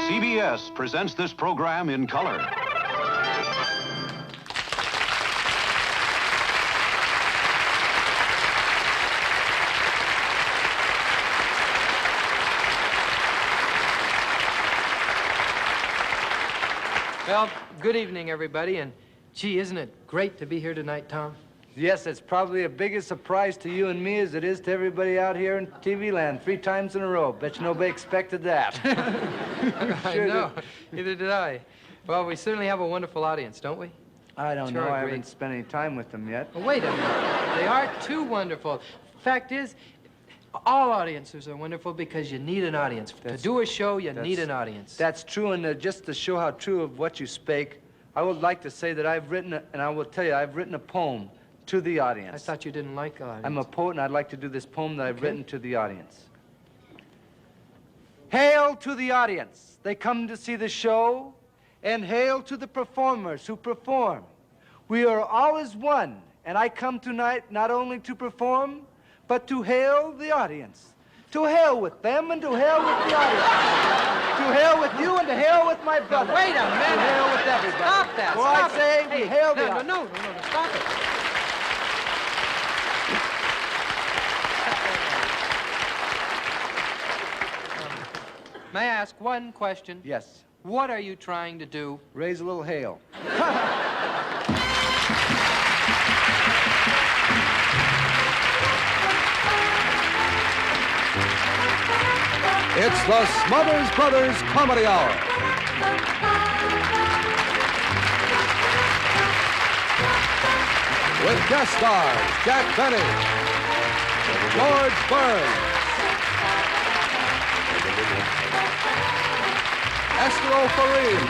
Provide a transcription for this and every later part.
CBS presents this program in color. Well, good evening, everybody, and gee, isn't it great to be here tonight, Tom? Yes, it's probably a bigger surprise to you and me as it is to everybody out here in TV land 3 times in a row. Bet you nobody expected that. I know. Neither did I. Well, we certainly have a wonderful audience, don't we? I don't Sure, know. I great. haven't spent any time with them yet. Oh, wait a minute. They are too wonderful. Fact is, all audiences are wonderful because you need an audience. To do a show, you need an audience. That's true, and just to show how true of what you spake, I would like to say that I've written, and I will tell you, I've written a poem to the audience. I thought you didn't like audience. I'm a poet, and I'd like to do this poem that I've written to the audience. Hail to the audience. They come to see the show, and hail to the performers who perform. We are all as one, and I come tonight not only to perform, but to hail the audience. To hail with them and to hail with the audience. To hail with you and to hail with my brother. Wait a minute. To hail with everybody. Stop that. Well, Stop I say it. we Hey, hail the no, audience. no, stop it. May I ask one question? Yes. What are you trying to do? Raise a little hail. It's the Smothers Brothers Comedy Hour. With guest stars Jack Benny, George Burns, Esther Ofarim,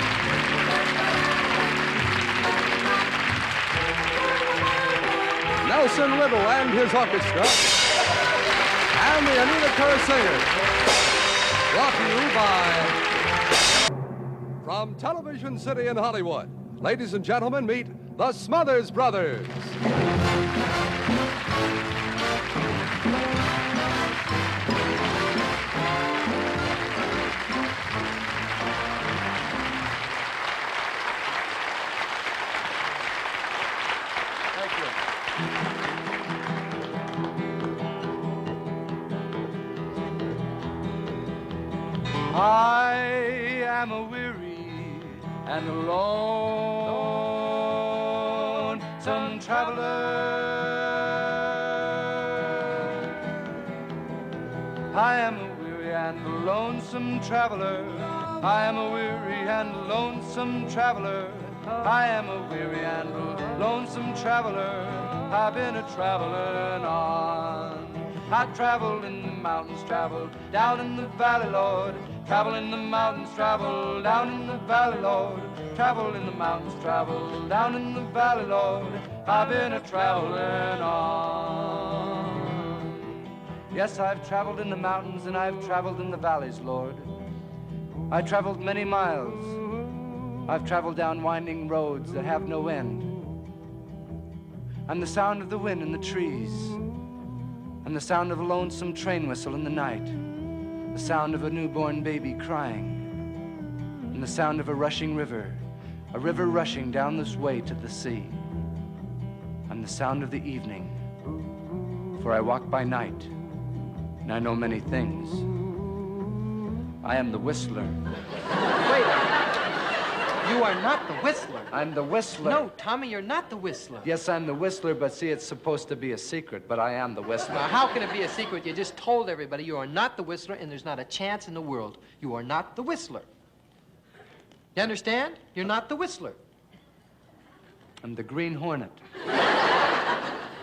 Nelson Riddle and his orchestra, and the Anita Kerr Singers. Brought to you by... From Television City in Hollywood, ladies and gentlemen, meet the Smothers Brothers. Thank you. I am a weary and alone, some traveler. I am a weary and lonesome traveler. I am a weary and lonesome traveler. I am a weary and lonesome traveler. I've been a traveling on. I traveled in the mountains, traveled down in the valley, Lord. Travel in the mountains, travel down in the valley, Lord. Travel in the mountains, travel down in the valley, Lord. I've been a traveling on. Yes, I've traveled in the mountains and I've traveled in the valleys, Lord. I traveled many miles. I've traveled down winding roads that have no end. And the sound of the wind in the trees, and the sound of a lonesome train whistle in the night, the sound of a newborn baby crying, and the sound of a rushing river, a river rushing down this way to the sea, and the sound of the evening, for I walk by night, and I know many things. I am the whistler. Wait a minute. You are not the whistler. I'm the whistler. No, Tommy, you're not the whistler. Yes, I'm the whistler, but see, it's supposed to be a secret, but I am the whistler. Now, how can it be a secret? You just told everybody you are not the whistler, and there's not a chance in the world. You are not the whistler. You understand? You're not the whistler. I'm the Green Hornet.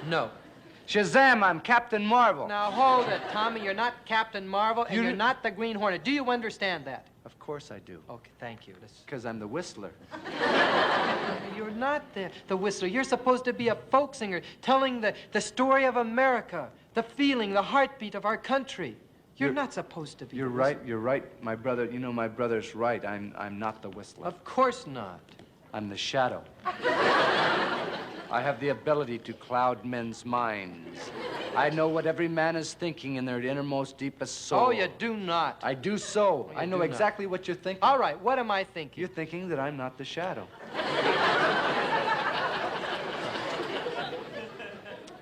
No. Shazam, I'm Captain Marvel. Now, hold it, Tommy. You're not Captain Marvel, and you're not the Green Hornet. Do you understand that? Of course I do. Okay, thank you. Because I'm the whistler. You're not the whistler. You're supposed to be a folk singer, telling the story of America, the feeling, the heartbeat of our country. You're not supposed to be. You're right, my brother. You know, my brother's right. I'm not the whistler. Of course not. I'm the shadow. I have the ability to cloud men's minds. I know what every man is thinking in their innermost, deepest soul. Oh, you do not. I do so. You I know do exactly what you're thinking. All right, what am I thinking? You're thinking that I'm not the shadow.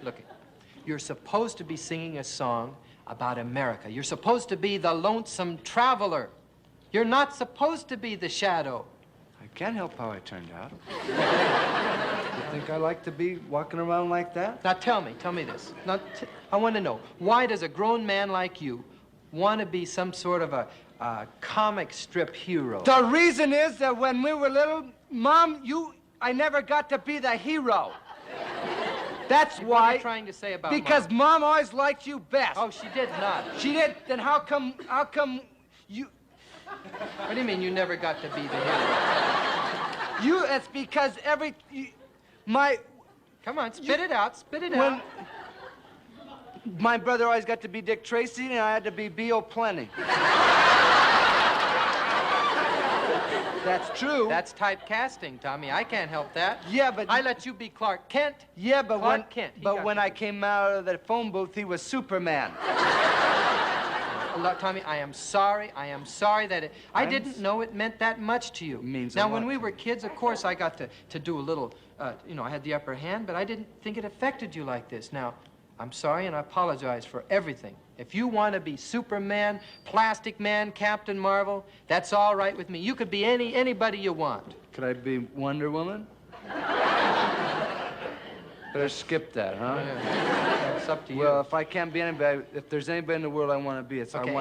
Look, you're supposed to be singing a song about America. You're supposed to be the lonesome traveler. You're not supposed to be the shadow. I can't help how I turned out. You think I like to be walking around like that? Now tell me this. Now, I want to know, why does a grown man like you want to be some sort of a comic strip hero? The reason is that when we were little, Mom, I never got to be the hero. That's why. What are you trying to say about Because Mom always liked you best. Oh, she did not. She did? Then how come you... What do you mean you never got to be the hero? It's because Come on, spit it out, out. My brother always got to be Dick Tracy, and I had to be B.O. Plenty. That's true. That's typecasting, Tommy. I can't help that. Yeah, but... I let you be Clark Kent. Yeah, but Clark Kent. When I came out of the phone booth, he was Superman. Look, Tommy, I am sorry that I didn't know it meant that much to you. Means now, a lot when we to were kids, of course, I got to do a little, I had the upper hand, but I didn't think it affected you like this. Now, I'm sorry, and I apologize for everything. If you want to be Superman, Plastic Man, Captain Marvel, that's all right with me. You could be anybody you want. Could I be Wonder Woman? Better skip that, huh? Yeah. It's up to you. Well, if I can't be anybody, if there's anybody in the world I want to be, it's Okay, I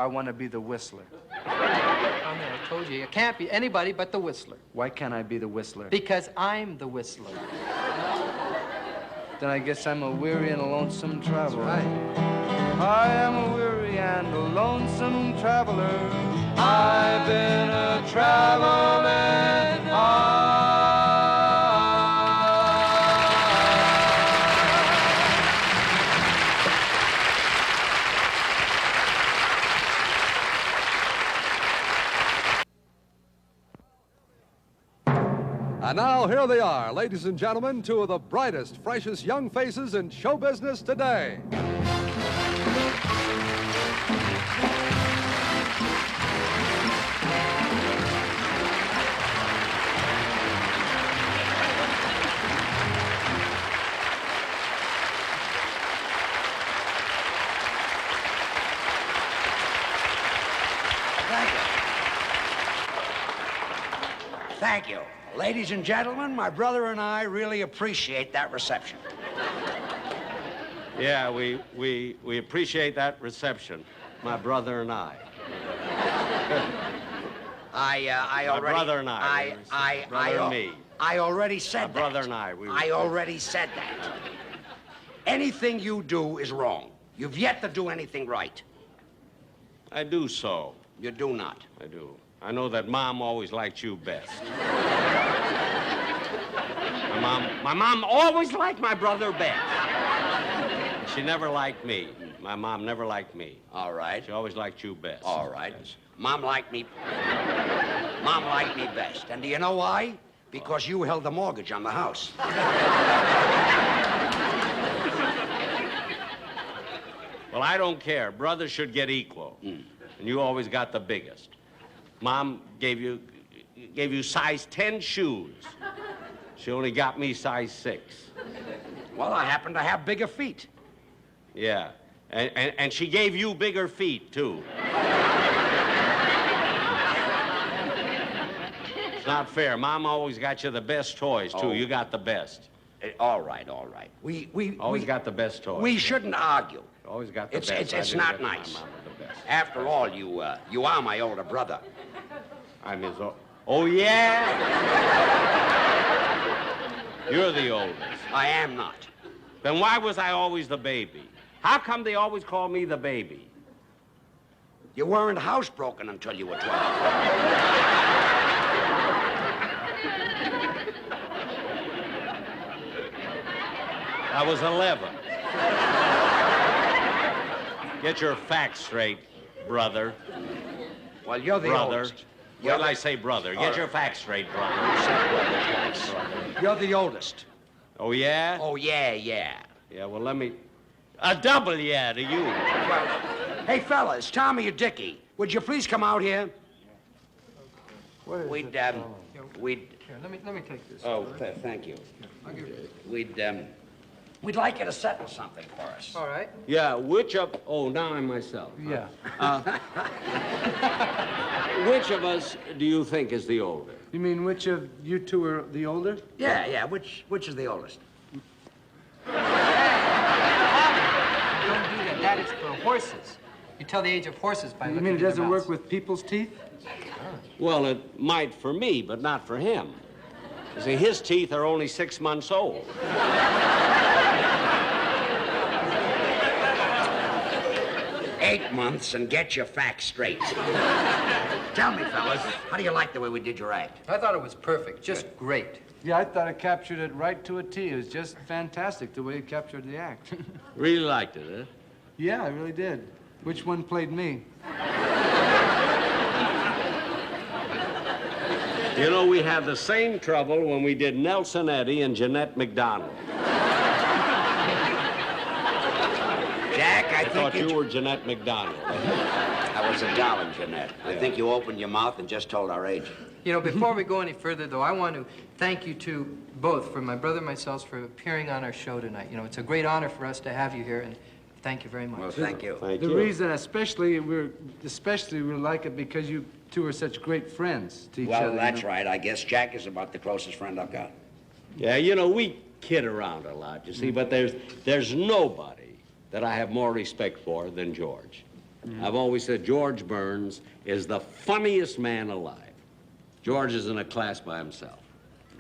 want to be the Whistler. I mean, I told you can't be anybody but the Whistler. Why can't I be the Whistler? Because I'm the Whistler. Then I guess I'm a weary and a lonesome traveler. That's right. I am a weary and a lonesome traveler. I've been a traveling And now, here they are, ladies and gentlemen, two of the brightest, freshest young faces in show business today. Thank you. Ladies and gentlemen, my brother and I really appreciate that reception. Yeah, we appreciate that reception, my brother and I. I My already... brother and I. Brother and me. I already said My that. brother and I. I already said that. Anything you do is wrong. You've yet to do anything right. I do so. You do not. I do. I know that Mom always liked you best. My mom always liked my brother best. She never liked me. My mom never liked me. All right. She always liked you best. All right. Mom liked me. Mom liked me best. And do you know why? Because you held the mortgage on the house. Well, I don't care. Brothers should get equal. And you always got the biggest. Mom gave you size 10 shoes. She only got me size 6. Well, I happen to have bigger feet. Yeah. And she gave you bigger feet, too. It's not fair. Mom always got you the best toys, too. Oh. You got the best. All right, all right. We Always got the best toys. We shouldn't argue. Always got the It's best. it's I not didn't get nice. My mom the best. After all, you are my older brother. I'm his Oh, yeah? You're the oldest. I am not. Then why was I always the baby? How come they always call me the baby? You weren't housebroken until you were 12. I was 11. Get your facts straight, brother. Well, you're the Brother. oldest. Why did I say brother? Get your facts straight, brother. You're the oldest. Oh, yeah? Oh, yeah, yeah. Yeah, well, let me... A double yeah to you. Well, hey, fellas, Tommy or Dickie, would you please come out here? We'd, Here, let me take this. oh, thank you. I'll give you. We'd like you to settle something for us. All right. Yeah, which of... Oh, now I'm myself. Yeah. Which of us do you think is the older? You mean which of you two are the older? Yeah, which is the oldest? Don't do that. That is for horses. You tell the age of horses by You looking mean it at their doesn't mouths. work with people's teeth? Well, it might for me, but not for him. You see, his teeth are only 6 months old. 8 months and get your facts straight. Tell me, fellas, how do you like the way we did your act? I thought it was perfect. Just great. Yeah, I thought it captured it right to a T. It was just fantastic the way it captured the act. Really liked it, huh? Yeah, I really did. Which one played me? You know, we had the same trouble when we did Nelson Eddy and Jeanette MacDonald. Jack, I Thought think you were Jeanette MacDonald. I was a darling, Jeanette. I think you opened your mouth and just told our age. You know, before we go any further, though, I want to thank you two both, for my brother and myself, for appearing on our show tonight. You know, it's a great honor for us to have you here, and thank you very much. Well, thank you. Thank The you. reason especially we like it because you two are such great friends to each other. Well, you that's know? right. I guess Jack is about the closest friend I've got. Yeah, you know, we kid around a lot, you see, but there's nobody that I have more respect for than George. I've always said George Burns is the funniest man alive. George is in a class by himself.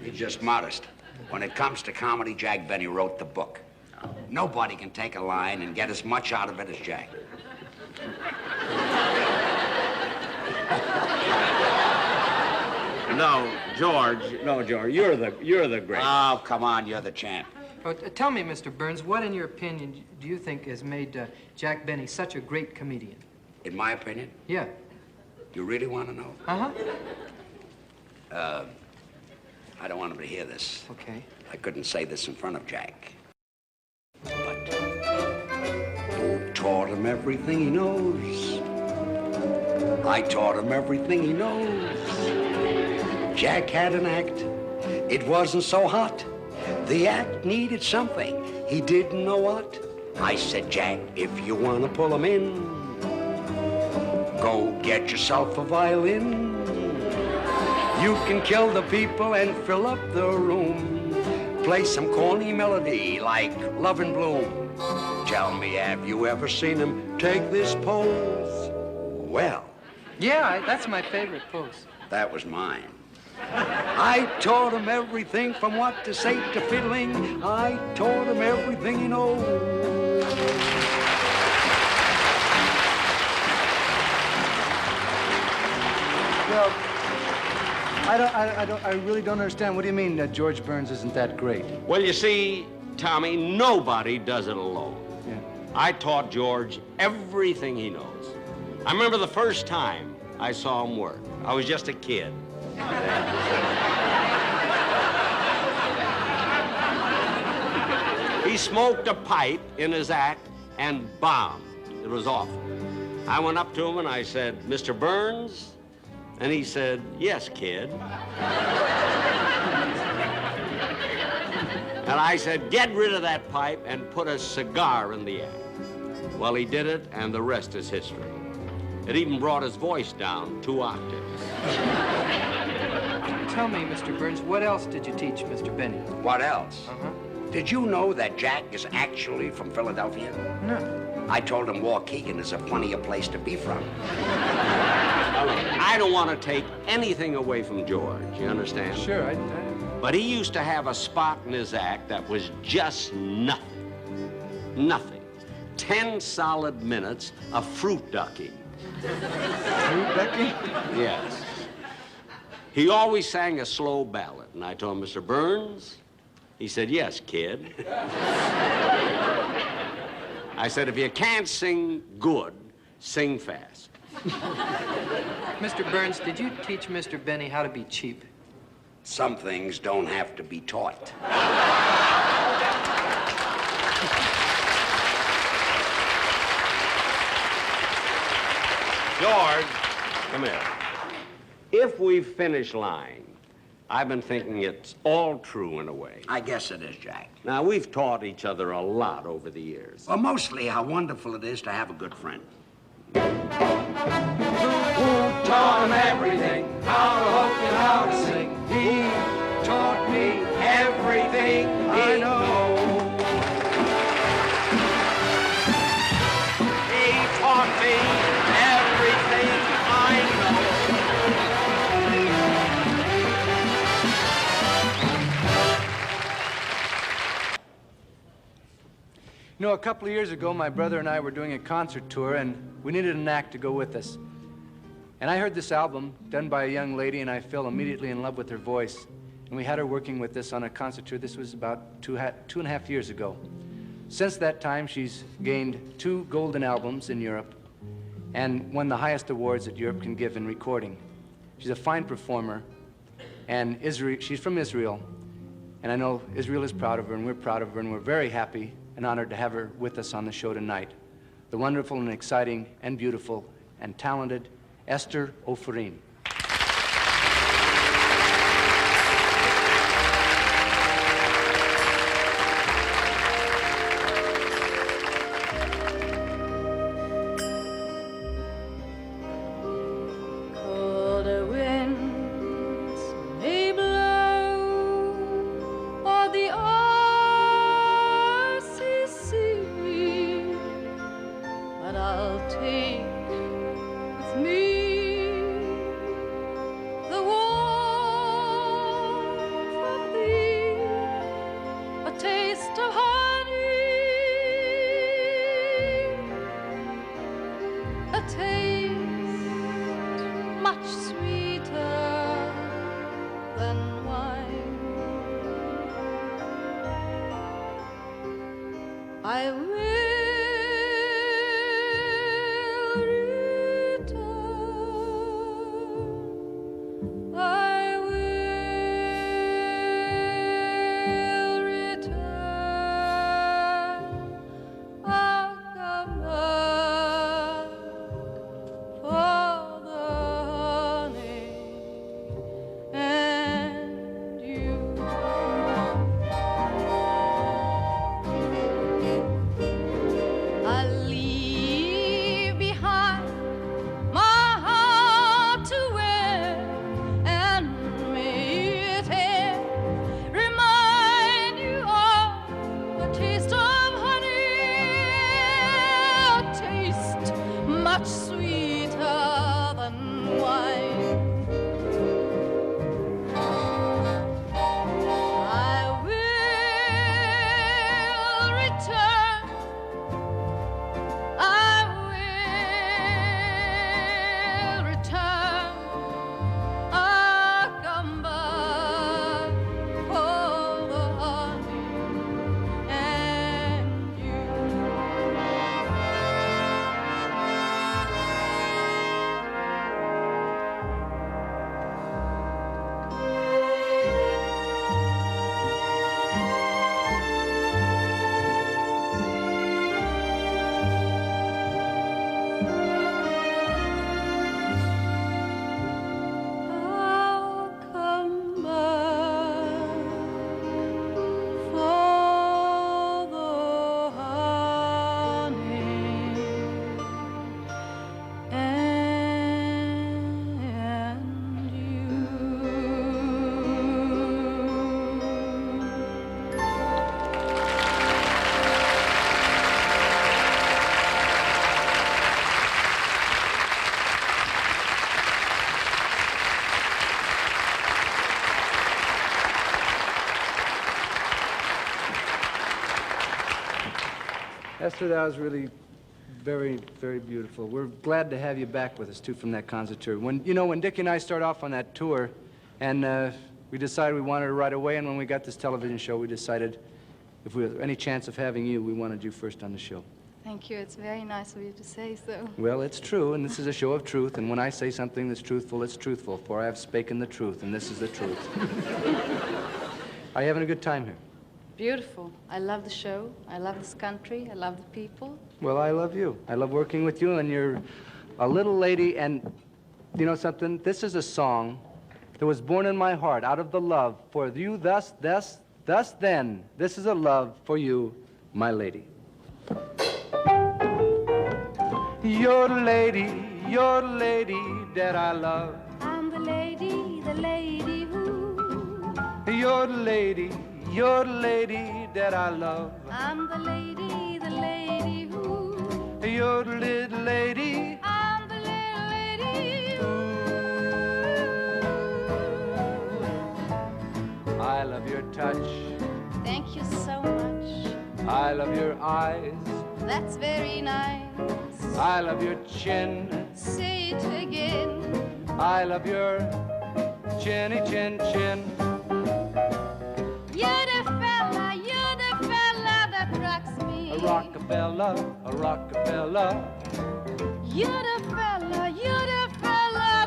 He's just modest. When it comes to comedy, Jack Benny wrote the book. Nobody can take a line and get as much out of it as Jack. No, George, you're the great. Oh, come on, you're the champ. Oh, tell me, Mr. Burns, what, in your opinion, do you think has made Jack Benny such a great comedian? In my opinion, Yeah. you really want to know? Uh-huh. I don't want him to hear this. Okay. I couldn't say this in front of Jack. But who taught him everything he knows? I taught him everything he knows. Jack had an act. It wasn't so hot. The act needed something. He didn't know what. I said, Jack, if you want to pull him in, go get yourself a violin. You can kill the people and fill up the room. Play some corny melody like Love and Bloom. Tell me, have you ever seen him take this pose? Well, Yeah, that's my favorite pose. that was mine. I taught him everything from what to say to fiddling. I taught him everything he knows. Well, I really don't understand. What do you mean that George Burns isn't that great? Well, you see, Tommy, nobody does it alone. Yeah. I taught George everything he knows. I remember the first time I saw him work. I was just a kid. He smoked a pipe in his act and bombed. It was awful. I went up to him and I said, Mr. Burns? And he said, yes, kid. And I said, get rid of that pipe and put a cigar in the act. Well, he did it, and the rest is history. It even brought his voice down 2 octaves. Tell me, Mr. Burns, what else did you teach Mr. Benny? What else? Uh-huh. Did you know that Jack is actually from Philadelphia? No. I told him Waukegan is a funnier place to be from. I don't want to take anything away from George, you understand? Sure, But he used to have a spot in his act that was just nothing. Nothing. 10 solid minutes of fruit ducking. Fruit ducking? Yes. He always sang a slow ballad, and I told him, Mr. Burns? He said, yes, kid. I said, if you can't sing good, sing fast. Mr. Burns, did you teach Mr. Benny how to be cheap? Some things don't have to be taught. George, come here. If we finish line, I've been thinking it's all true in a way. I guess it is, Jack. Now, we've taught each other a lot over the years. Well, mostly how wonderful it is to have a good friend. Taught him everything, how to hook and how to sing. He taught me everything I know. He taught me everything I know. You know, a couple of years ago, my brother and I were doing a concert tour, and we needed an act to go with us. And I heard this album done by a young lady, and I fell immediately in love with her voice. And we had her working with us on a concert tour. This was about two and a half years ago. Since that time, she's gained 2 golden albums in Europe and won the highest awards that Europe can give in recording. She's a fine performer, and she's from Israel. And I know Israel is proud of her, and we're proud of her, and we're very happy and honored to have her with us on the show tonight. The wonderful and exciting and beautiful and talented Esther Ofarim. Colder winds may blow o'er the icy sea, but I'll take with me the warmth of thee, a taste of honey, a taste much sweeter than wine. I will return. I will return. I'll come back for the honey and you. I'll leave behind my heart to wear, and may it e'er remind you of a taste of honey, a taste much sweeter than wine. I will return. I will return. I'll come back for the honey and you. I'll come back for the honey and you. Esther, that was really very, very beautiful. We're glad to have you back with us, too, from that concert tour. When Dick and I started off on that tour, and we decided we wanted her right away, and when we got this television show, we decided if we had any chance of having you, we wanted you first on the show. Thank you. It's very nice of you to say so. Well, it's true, and this is a show of truth, and when I say something that's truthful, it's truthful, for I have spoken the truth, and this is the truth. Are you having a good time here? Beautiful. I love the show. I love this country. I love the people. Well, I love you. I love working with you, and you're a little lady, and you know something? This is a song that was born in my heart out of the love for you thus then. This is a love for you, my lady. You're the lady that I love. I'm the lady who. You're the lady that I love. I'm the lady who. You're the little lady. I'm the little lady who. I love your touch. Thank you so much. I love your eyes. That's very nice. I love your chin. Say it again. I love your chinny chin chin. You're the fella that rocks me. A Rockefeller. You're the fella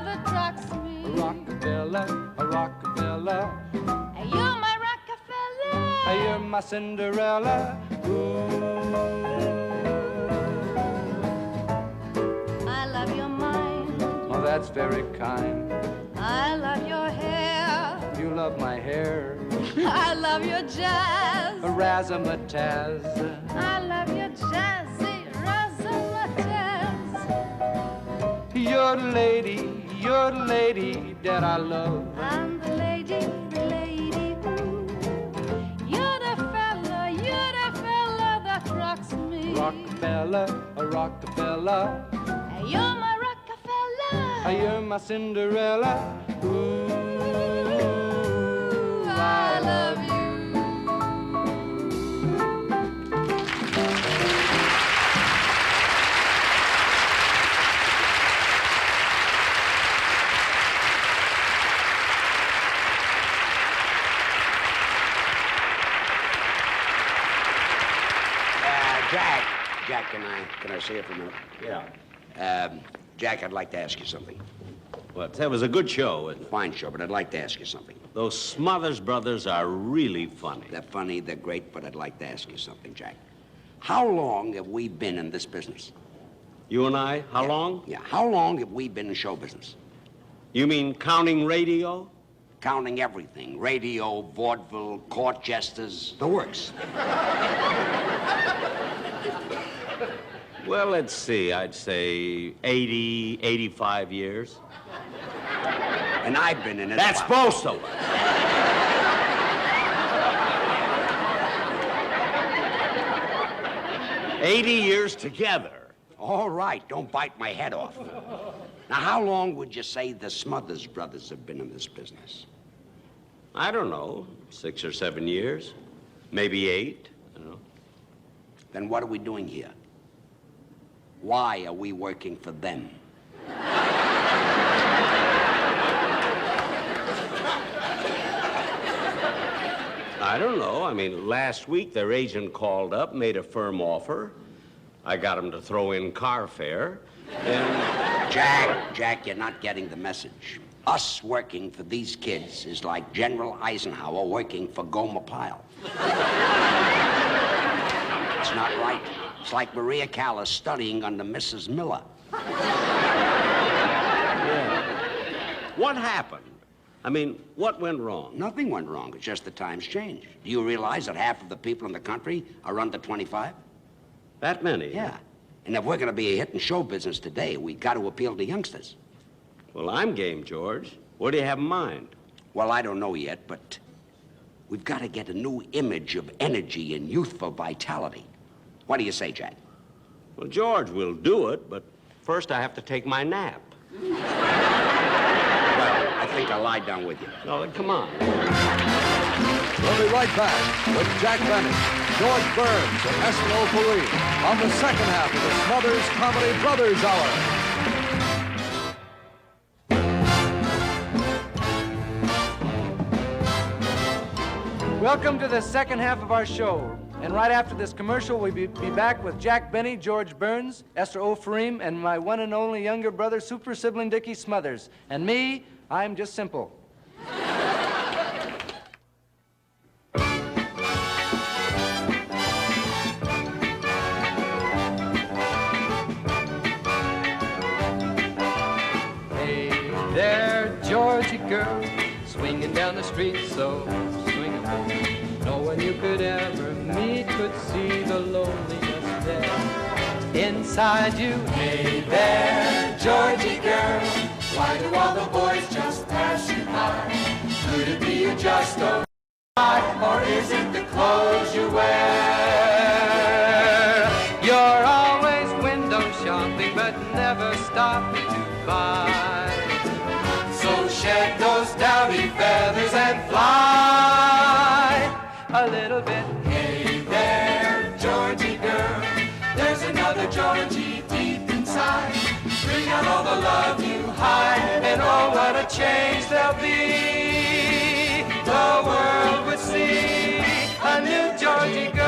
that rocks me. A Rockefeller. You're my Rockefeller. You're my Cinderella. I love your mind. Oh, that's very kind. I love your hair. You love my hair. I love your jazz. A razzmatazz. I love your jazzy razzmatazz. You're the lady that I love. I'm the lady who. You're the fella that rocks me. Rockefeller. You're my Rockefeller. You're my Cinderella. Ooh, I love you. Jack, can I say it for a minute? Yeah. Jack, I'd like to ask you something. What? That was a good show, wasn't it? Fine show, but I'd like to ask you something. Those Smothers Brothers are really funny. They're funny, they're great, but I'd like to ask you something, Jack. How long have we been in this business? You and I? How long? Yeah, how long have we been in show business? You mean counting radio? Counting everything. Radio, vaudeville, court jesters, the works. Well, let's see. I'd say 80, 85 years. And I've been in it. That's about- both of us. $80 years together. All right, don't bite my head off. Now, how long would you say the Smothers Brothers have been in this business? I don't know, 6 or 7 years, maybe 8. I don't know. Then what are we doing here? Why are we working for them? I don't know. I mean, last week their agent called up, made a firm offer. I got him to throw in car fare, and... Jack, you're not getting the message. Us working for these kids is like General Eisenhower working for Gomer Pyle. It's not right. It's like Maria Callas studying under Mrs. Miller. Yeah. What happened? I mean, what went wrong? Nothing went wrong. It's just the times changed. Do you realize that half of the people in the country are under 25? That many? Yeah. And if we're going to be a hit in show business today, we've got to appeal to youngsters. Well, I'm game, George. What do you have in mind? Well, I don't know yet, but we've got to get a new image of energy and youthful vitality. What do you say, Jack? Well, George, we'll do it, but first I have to take my nap. Well, I think I'll lie down with you. No, then come on. We'll be right back with Jack Benny, George Burns, and Esther Ofarim on the second half of the Smothers Comedy Brothers Hour. Welcome to the second half of our show. And right after this commercial, we'll be back with Jack Benny, George Burns, Esther Ofarim, and my one and only younger brother, super sibling Dickie Smothers. And me, I'm just simple. girl, swinging down the street so swingable. No one you could ever meet could see the loneliness there inside you. Hey there, Georgie girl, why do all the boys just pass you by? Could it be you just don't buy, or is it the clothes you wear? You're always window shopping, but never stopping to buy. So shed those dowdy feathers and fly a little bit. Hey there, Georgie girl, there's another Georgie deep inside. Bring out all the love you hide, and oh, what a change there'll be. The world would see a new Georgie girl.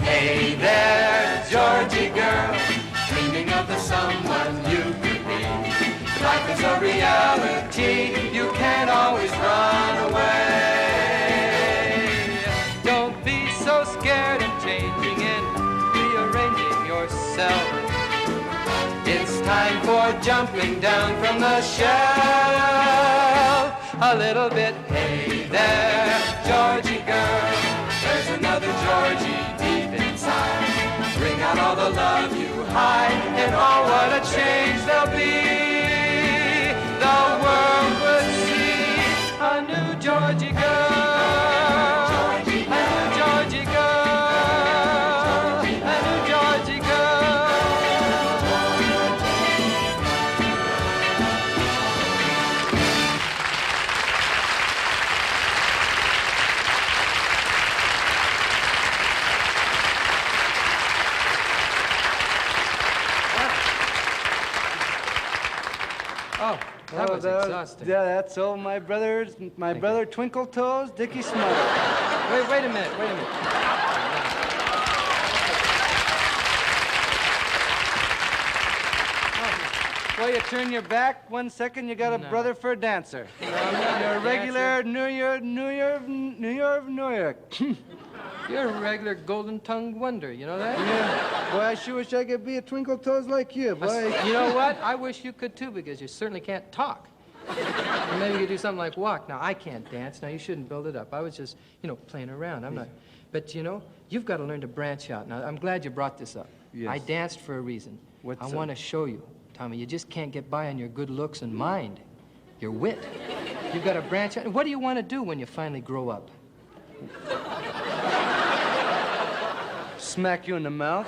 Hey there, Georgie girl, dreaming of the someone you could be. Life is a reality, you can't always run away. Don't be so scared of changing and rearranging yourself. It's time for jumping down from the shelf a little bit. Hey there, Georgie girl, there's another Georgie deep inside. Bring out all the love you hide, and oh, what a change there'll be. The world would see a new Georgie girl, a new Georgie girl, a new Georgie girl. Oh, that was exhausting. Yeah, that's old my brother Twinkle Toes, Dickie Smothers. Wait a minute. Well, you turn your back 1 second, you got a brother for a dancer. You're a regular New York. You're a regular golden-tongued wonder, you know that? Yeah. Boy, I sure wish I could be a Twinkle Toes like you, boy. You know what? I wish you could too, because you certainly can't talk. Or maybe you could do something like walk. Now, I can't dance. Now, you shouldn't build it up. I was just, playing around. I'm not. But, you've got to learn to branch out. Now, I'm glad you brought this up. Yes. I danced for a reason. What's I up? want to show you, Tommy, you just can't get by on your good looks and mind, your wit. You've got to branch out. What do you want to do when you finally grow up? Smack you in the mouth.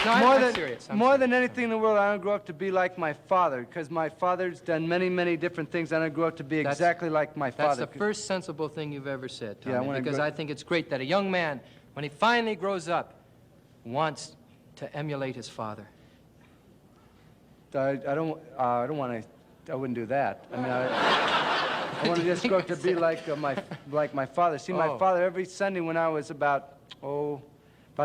No, I'm serious. More than anything in the world, I don't grow up to be like my father, because my father's done many, many different things. I don't grow up to be exactly like my father. That's the first sensible thing you've ever said, Tommy, Yeah, because I think it's great that a young man, when he finally grows up, wants to emulate his father. I don't want to. I wouldn't do that. I mean, I want to just grow up to be like my father. See, my father, every Sunday when I was about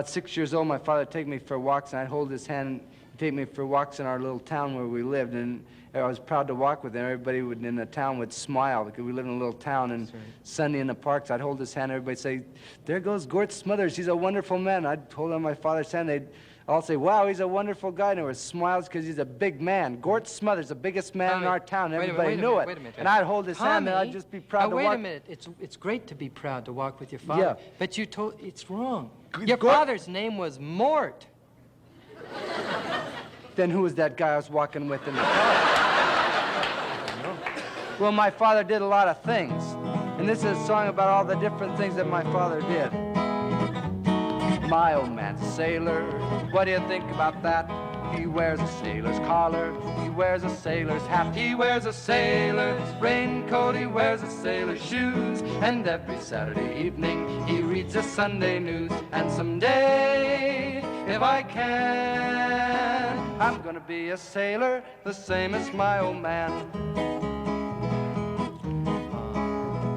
6 years old, my father would take me for walks, and I'd hold his hand and take me for walks in our little town where we lived. And I was proud to walk with him. Everybody in the town would smile because we lived in a little town. And Sunday in the parks, I'd hold his hand. Everybody'd say, "There goes Gort Smothers. He's a wonderful man." I'd hold on my father's hand. They'd all say, "Wow, he's a wonderful guy." And there were smiles because he's a big man. Gort Smothers, the biggest man in our town. Everybody knew it. And I'd hold his hand, and I'd just be proud to walk. Wait a minute. It's great to be proud to walk with your father. Yeah. But it's wrong. Your father's name was Mort. Then who was that guy I was walking with in the park? Well, my father did a lot of things. And this is a song about all the different things that my father did. My old man's a sailor. What do you think about that? He wears a sailor's collar. He wears a sailor's hat. He wears a sailor's raincoat. He wears a sailor's shoes. And every Saturday evening he reads the Sunday news. And someday, if I can, I'm gonna be a sailor, the same as my old man.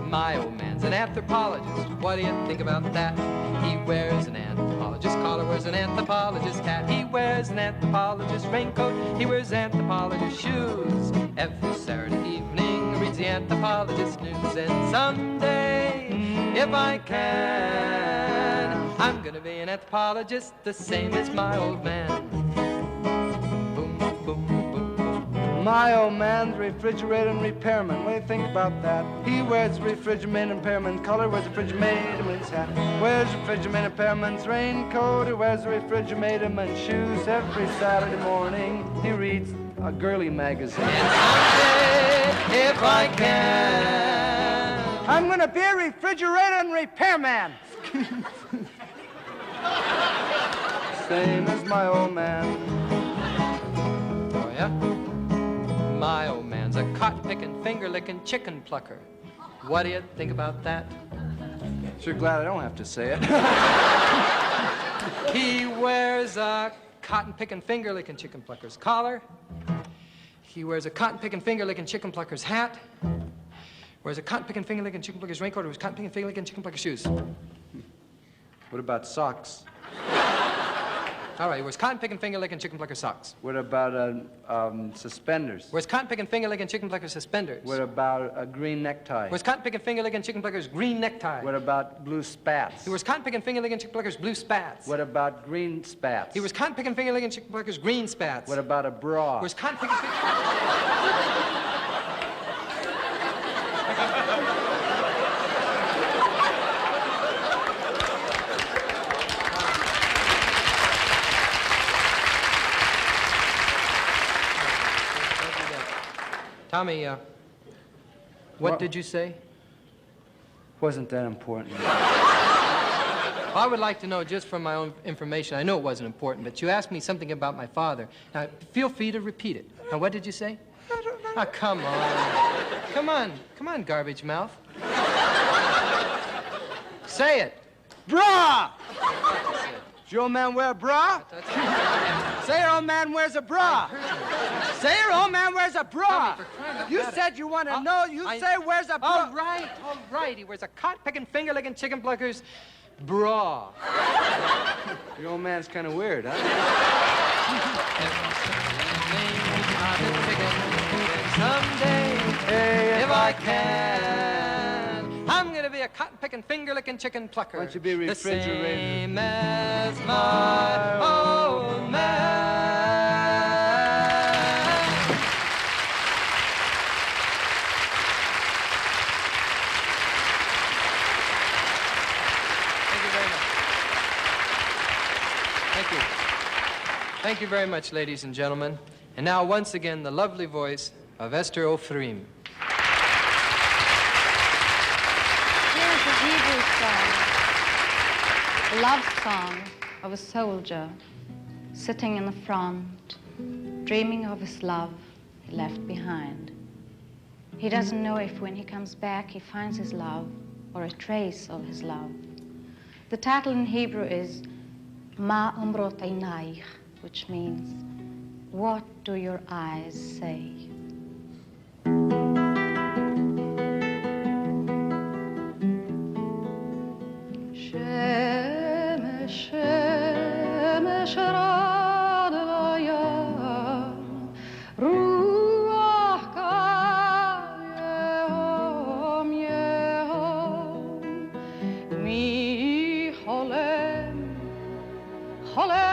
My old man's an anthropologist. What do you think about that? He wears an anthropologist collar, wears an anthropologist hat. He wears an anthropologist raincoat, he wears anthropologist shoes. Every Saturday evening reads the anthropologist news. And someday, if I can, I'm gonna be an anthropologist the same as my old man. Boom, boom, boom, boom. My old man's refrigerator and repairman. What do you think about that? He wears refrigerator and repairman's collar, wears a refrigeratorman's hat. Wears refrigerator and repairman's raincoat, he wears a refrigeratorman's shoes. Every Saturday morning he reads a girly magazine. And someday, if I can, I'm gonna be a refrigerator and repairman. Same as my old man. oh yeah? My old man's a cotton-picking, finger-licking chicken plucker. What do you think about that? Sure glad I don't have to say it. He wears a cotton-picking, finger-licking chicken plucker's collar. He wears a cotton-picking, finger-licking chicken plucker's hat. Wears a cotton-picking, finger-licking chicken plucker's raincoat. Wears cotton-picking, finger-licking chicken plucker's shoes. What about socks? All right, he wears cotton-picking, finger-licking chicken plucker socks. What about suspenders? Wears cotton-picking, finger-licking chicken plucker suspenders. What about a green necktie? Wears cotton-picking, finger-licking chicken plucker's green necktie. What about blue spats? He wears cotton-picking, finger-licking chicken plucker's blue spats. What about green spats? He wears cotton-picking, finger-licking chicken plucker's green spats. What about a bra? Wears cotton-picking, Tommy, what did you say? Wasn't that important? I would like to know, just from my own information, I know it wasn't important, but you asked me something about my father. Now, feel free to repeat it. Now, what did you say? I don't know. Oh, come on. Come on, garbage mouth. Say it. Bra! Does your old man wear a bra? Say your old man wears a bra. Say your old man wears a bra. You said you want to know. You say wears a bra. All right. He wears a cotton-picking, finger-licking chicken plucker's bra. Your old man's kind of weird, huh? Someday, if I can, I'm gonna be a cotton-picking, finger-licking chicken plucker. Why don't you be refrigerator? The same as my old man. Thank you very much, ladies and gentlemen. And now, once again, the lovely voice of Esther Ofarim. Here's a Hebrew song, a love song of a soldier sitting in the front, dreaming of his love he left behind. He doesn't know if when he comes back he finds his love or a trace of his love. The title in Hebrew is Ma Omrot Einayich, which means, what do your eyes say? Shemesh, shemesh rad vayam, ruach kal yehom yehom, mi cholem, cholem.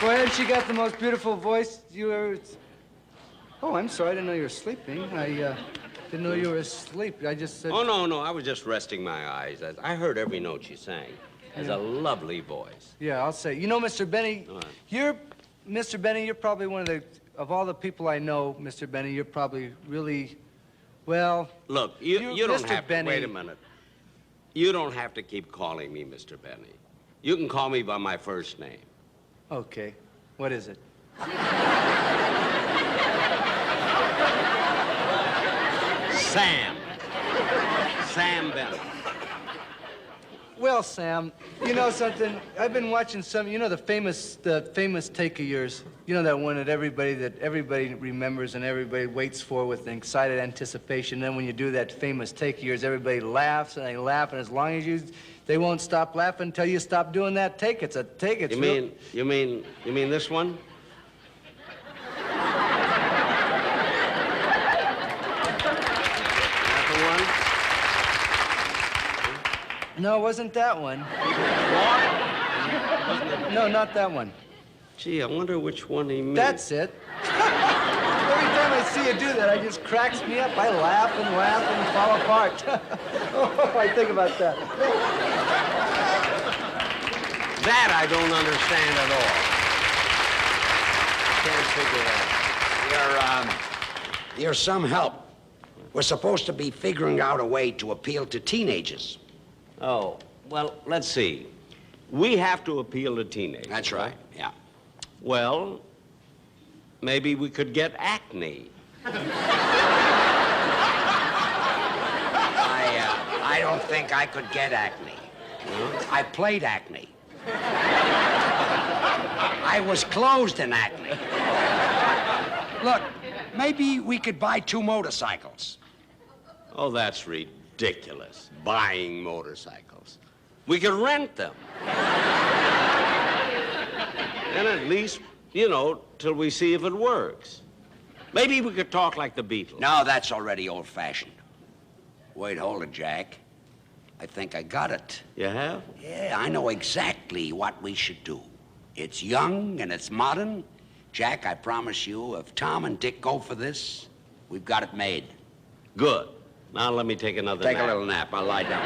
Boy, she got the most beautiful voice you ever... Oh, I'm sorry. I didn't know you were sleeping. I didn't know you were asleep. I just said... Oh, no. I was just resting my eyes. I heard every note she sang. Has a lovely voice. Yeah, I'll say. You know, Mr. Benny, Mr. Benny, you're probably one of the... Of all the people I know, Mr. Benny, you're probably really... Well... Look, you don't Mr. have to... Benny, Wait a minute. You don't have to keep calling me Mr. Benny. You can call me by my first name. Okay. What is it? Sam. Sam Benny. Well, Sam, you know something? I've been watching some, you know, the famous take of yours. You know that one that everybody remembers and everybody waits for with excited anticipation. Then when you do that famous take of yours, everybody laughs and they laugh, and as long as they won't stop laughing until you stop doing that take. It's a take. It's You mean this one? No, it wasn't that one. What? No, not that one. Gee, I wonder which one he meant. That's it. Every time I see you do that, it just cracks me up. I laugh and fall apart. Oh, I think about that. That I don't understand at all. Can't figure that. You're some help. We're supposed to be figuring out a way to appeal to teenagers. Oh, well, let's see. We have to appeal to teenagers. That's right, yeah. Well, maybe we could get Acne. I don't think I could get Acne. I played Acne. I was closed in Acne. Look, maybe we could buy 2 motorcycles. Oh, that's ridiculous. Buying motorcycles. We could rent them. And at least, you know, till we see if it works. Maybe we could talk like the Beatles. No, that's already old-fashioned. Wait, hold it, Jack. I think I got it. You have? Yeah, I know exactly what we should do. It's young and it's modern. Jack, I promise you, if Tom and Dick go for this, we've got it made. Good. Now let me take another nap. Take a little nap. I'll lie down.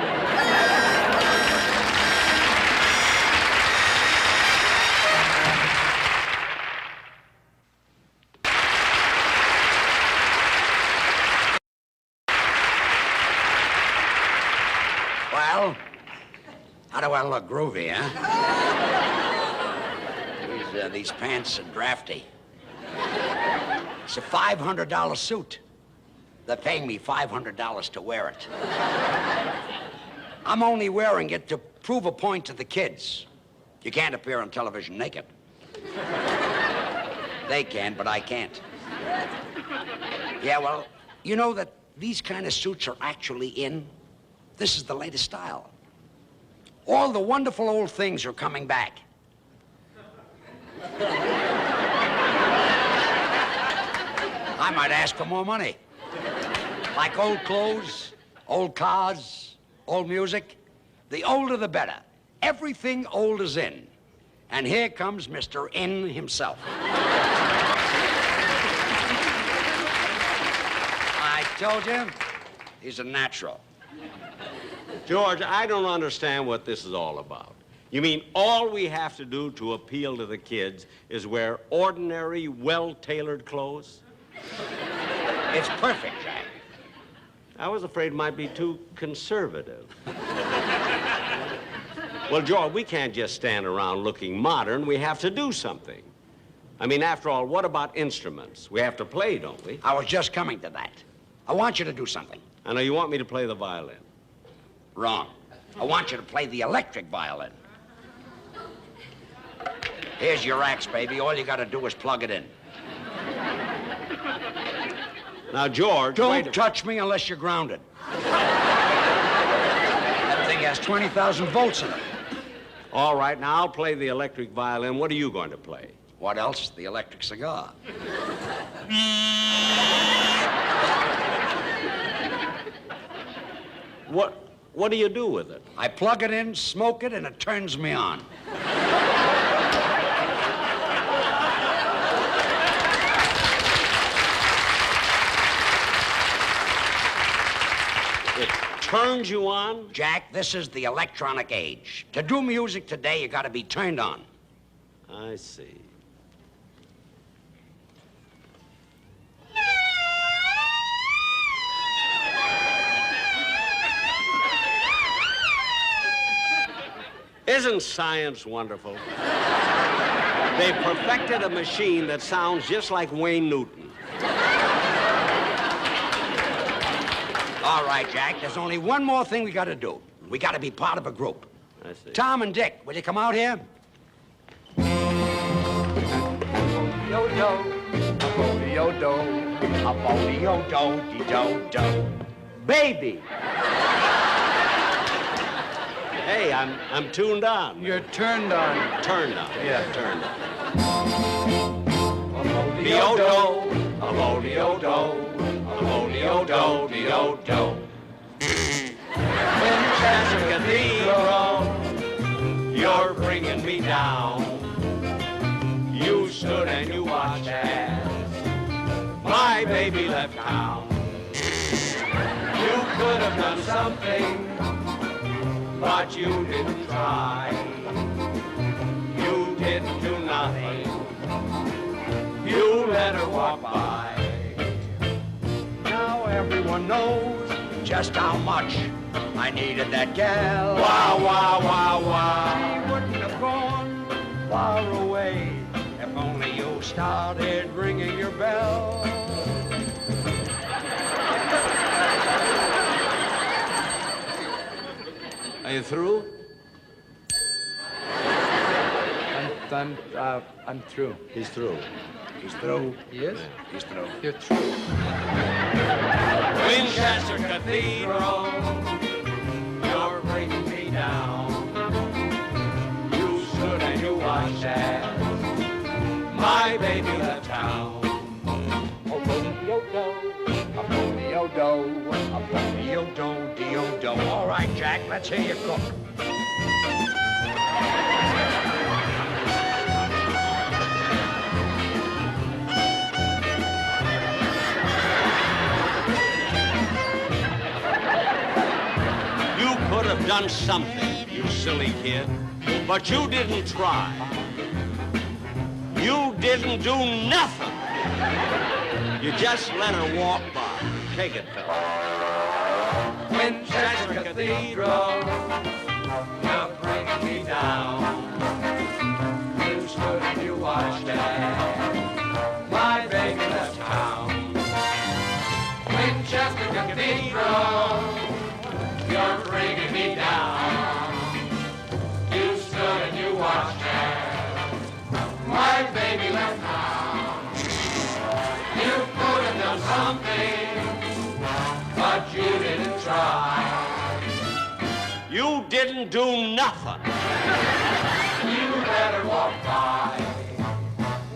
Well, how do I look? Groovy, huh? These pants are drafty. It's a $500 suit. They're paying me $500 to wear it. I'm only wearing it to prove a point to the kids. You can't appear on television naked. They can, but I can't. Yeah, well, you know that these kind of suits are actually in? This is the latest style. All the wonderful old things are coming back. I might ask for more money. Like old clothes, old cars, old music. The older the better. Everything old is in. And here comes Mr. In himself. I told you, he's a natural. George, I don't understand what this is all about. You mean all we have to do to appeal to the kids is wear ordinary, well-tailored clothes? It's perfect, Jack. I was afraid it might be too conservative. Well, George, we can't just stand around looking modern. We have to do something. I mean, after all, what about instruments? We have to play, don't we? I was just coming to that. I want you to do something. I know you want me to play the violin. Wrong. I want you to play the electric violin. Here's your axe, baby. All you gotta do is plug it in. Now, George... Don't touch me unless you're grounded. That thing has 20,000 volts in it. All right, now I'll play the electric violin. What are you going to play? What else? The electric cigar. What do you do with it? I plug it in, smoke it, and it turns me on. It turns you on? Jack, this is the electronic age. To do music today, you gotta be turned on. I see. Isn't science wonderful? They perfected a machine that sounds just like Wayne Newton. All right, Jack, there's only one more thing we gotta do. We gotta be part of a group. I see. Tom and Dick, will you come out here? Yo-do, a-bo-de-yo-do, a-bo-de-yo-do-de-do-do. Baby! Hey, I'm tuned on. You're turned on. Turned on. Yeah. Turned on. A-bo-de-yo-do, a-bo-de-yo-do, a-bo-de-yo-do-de-yo-do. Winchester Cathedral, you're bringing me down. You stood and you watched as my baby left town. You could have done something, but you didn't try. You didn't do nothing. You let her walk by. Now everyone knows just how much I needed that gal. Wow, wow, wow, wow. I wouldn't have gone far away if only you started ringing your bell. Are you through? I'm through. He's through. He's through. He is? He's through. You're through. Winchester Cathedral, you're bringing me down. You stood and you watched as my baby left town. A-bo-de-yo-do, all right, Jack, let's hear you cook. You could have done something, you silly kid, but you didn't try. You didn't do nothing. You just let her walk by. Take it, fella. Winchester Cathedral, you're bringing me down. You stood and you watched as my baby left town. Winchester Cathedral, you're bringing me down. You stood and you watched as my baby left town. You could have done something, but you didn't try. You didn't do nothing. You let her walk by.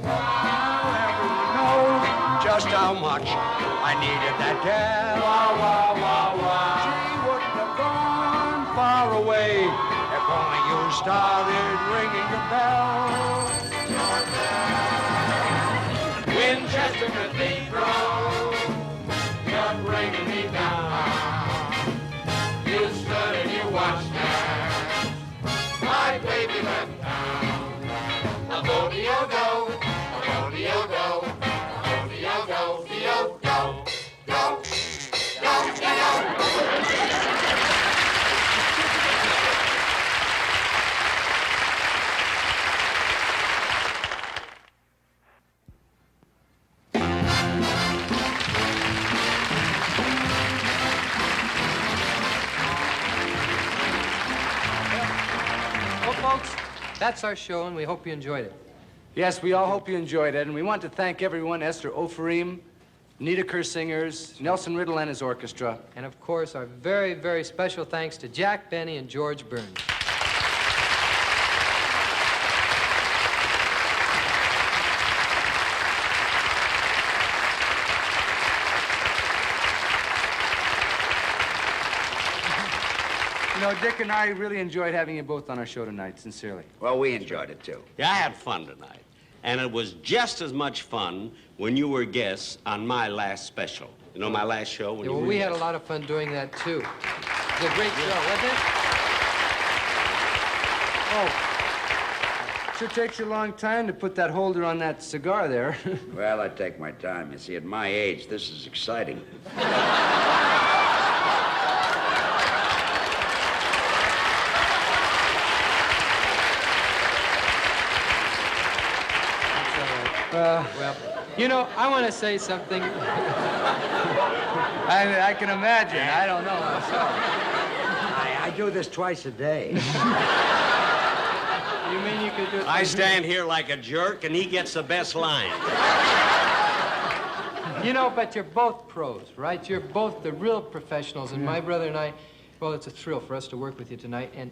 Now everyone knows just how much I needed that gal. Wah, wah, wah, wah. She wouldn't have gone far away if only you started ringing your bell. Winchester Cathedral, you're bringing me down. You stood and you watched as my baby left town. A-bo-de-yo-do, a-bo-de-yo-do, a-bo-de-yo-do, de-yo-do, do, do, do, do. folks, that's our show, and we hope you enjoyed it. Yes, we all hope you enjoyed it, and we want to thank everyone, Esther Ofarim, Nita Kerr Singers, Nelson Riddle and his orchestra. And of course, our very, very special thanks to Jack Benny and George Burns. You know, Dick and I really enjoyed having you both on our show tonight, sincerely. Well, we enjoyed it, too. Yeah, I had fun tonight. And it was just as much fun when you were guests on my last special. You know, my last show? When Yeah, you well, were we had a guests. lot of fun doing that, too. It was a great show, wasn't it? Oh, sure takes you a long time to put that holder on that cigar there. Well, I take my time. You see, at my age, this is exciting. Well, you know, I want to say something. I can imagine. I don't know myself. I do this twice a day. You mean you could do it? I stand here like a jerk, and he gets the best line. You know, but you're both pros, right? You're both the real professionals, and my brother and I, well, it's a thrill for us to work with you tonight. And,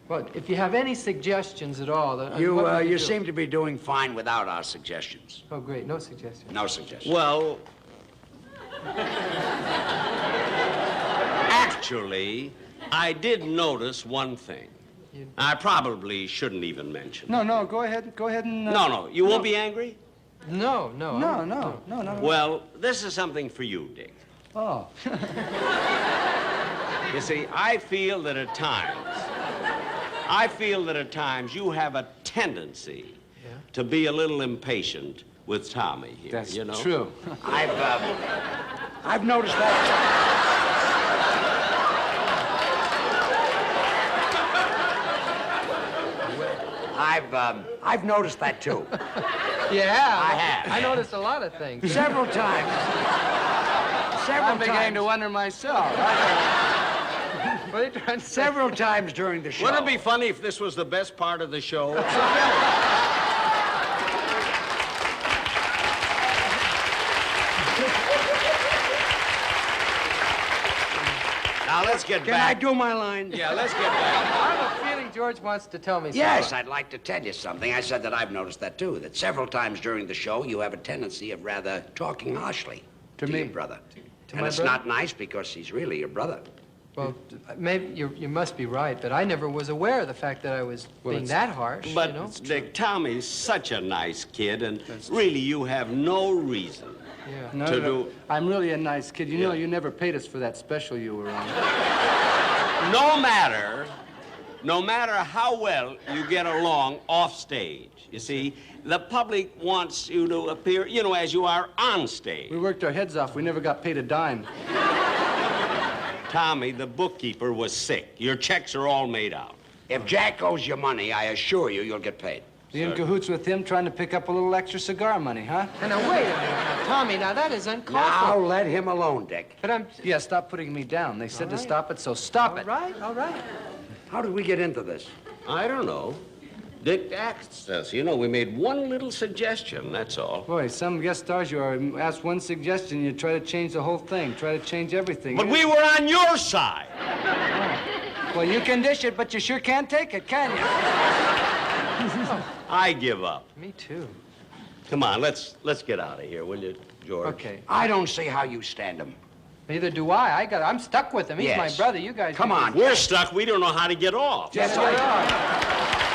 well, if you have any suggestions at all... what You would do? seem to be doing fine without our suggestions. Oh, great. No suggestions. No suggestions. Well, actually, I did notice one thing. I probably shouldn't even mention. No, go ahead and... No, you won't be angry? No. No. Well, this is something for you, Dick. Oh. You see, I feel that at times you have a tendency to be a little impatient with Tommy here, That's you know? true. I've noticed that. I've noticed that, too. Yeah. I have. I noticed a lot of things. Several times. I'm beginning to wonder myself. What are you trying to say? Several times during the show. Wouldn't it be funny if this was the best part of the show? Now, let's get Can I back. do my line? Yeah, let's get back. I have a feeling George wants to tell me something. Yes, I'd like to tell you something. I said that I've noticed that, too, that several times during the show you have a tendency of rather talking harshly To your me? brother. To And my it's brother? not nice because he's really your brother. Well, maybe you must be right, but I never was aware of the fact that I was being that harsh, But, you know? Dick, Tommy's such a nice kid, and really, you have no reason. Yeah. No, To no. do- I'm really a nice kid. You know, you never paid us for that special you were on. No matter how well you get along off stage, you see, the public wants you to appear, you know, as you are on stage. We worked our heads off. We never got paid a dime. Tommy, the bookkeeper, was sick. Your checks are all made out. If Jack owes you money, I assure you, you'll get paid. You in cahoots with him trying to pick up a little extra cigar money, huh? Now, wait a minute. Now, Tommy, now that is uncalled Now for. let him alone, Dick. But I'm... Yeah, stop putting me down. They said to right. stop it, so stop it. All right. How did we get into this? I don't know. Dick asked us. You know, we made one little suggestion, that's all. Boy, some guest stars you are. Ask one suggestion, you try to change the whole thing. Try to change everything. But we were on your side. Well, you can dish it, but you sure can't take it, can you? I give up. Me too. Come on, let's get out of here, will you, George? Okay. I don't see how you stand him. Neither do I. I'm stuck with him. He's my Yes. brother. You guys... Come on. We're stuck. We don't know how to get off. Yes, Yes,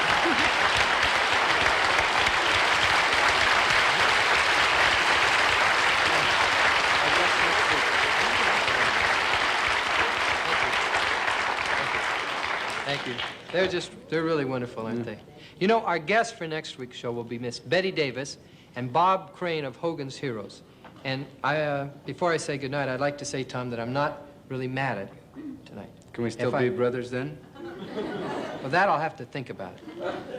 Thank you. They're really wonderful, aren't they? You know, our guests for next week's show will be Miss Betty Davis and Bob Crane of Hogan's Heroes. And before I say goodnight, I'd like to say, Tom, that I'm not really mad at you tonight. Can we still If be brothers then? Well, that I'll have to think about.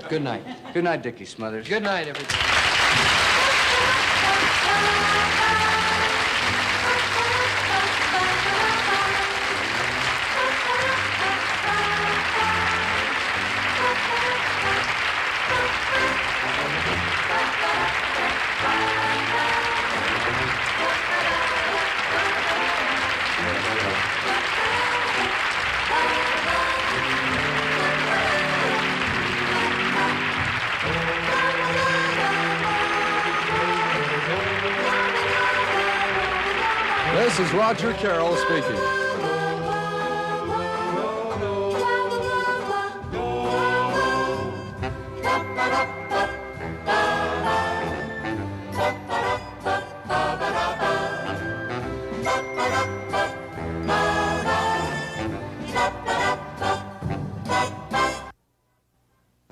Good night. Good night, Dickie Smothers. Good night, everybody. This is Roger Carroll speaking.